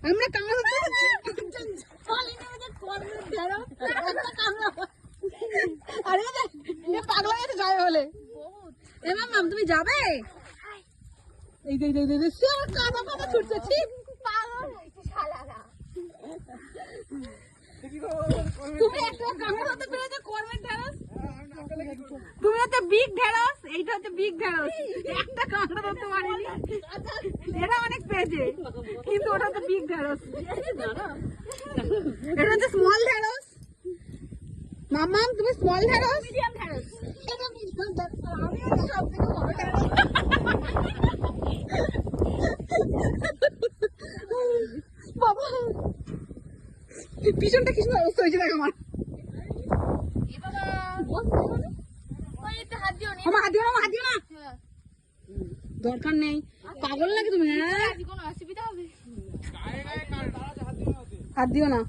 আমরা কামড়া পাগলা গেছে যাবে বলে। এবার মাম তুমি যাবে? এই যে কাদা কাদা ছুটছে। ঠিক তুমি একটা কামড় হতে পেরেছো কর্মের ঢেঁড়স। তুমি হচ্ছে বিগ ঢেঁড়স, এইটা হচ্ছে বিগ ঢেঁড়স। একটা কামড় ধরতে পারিনি, এরা অনেক পেয়েছে কিন্তু ওটা হচ্ছে বিগ ঢেঁড়স। এটা হচ্ছে স্মল ঢেঁড়স। মামাম তুমি স্মল ঢেঁড়স, মিডিয়াম ঢেঁড়স। এটা মিডিয়াম ঢেঁড়স, আমি হচ্ছে সবথেকে বড় ঢেঁড়স। বাবা পিছনটা কি সুন্দর অবস্থা হয়েছে দেখ আমার। দরকার নেই, পাগল লাগে তুমি। হ্যাঁ হাত দিও না।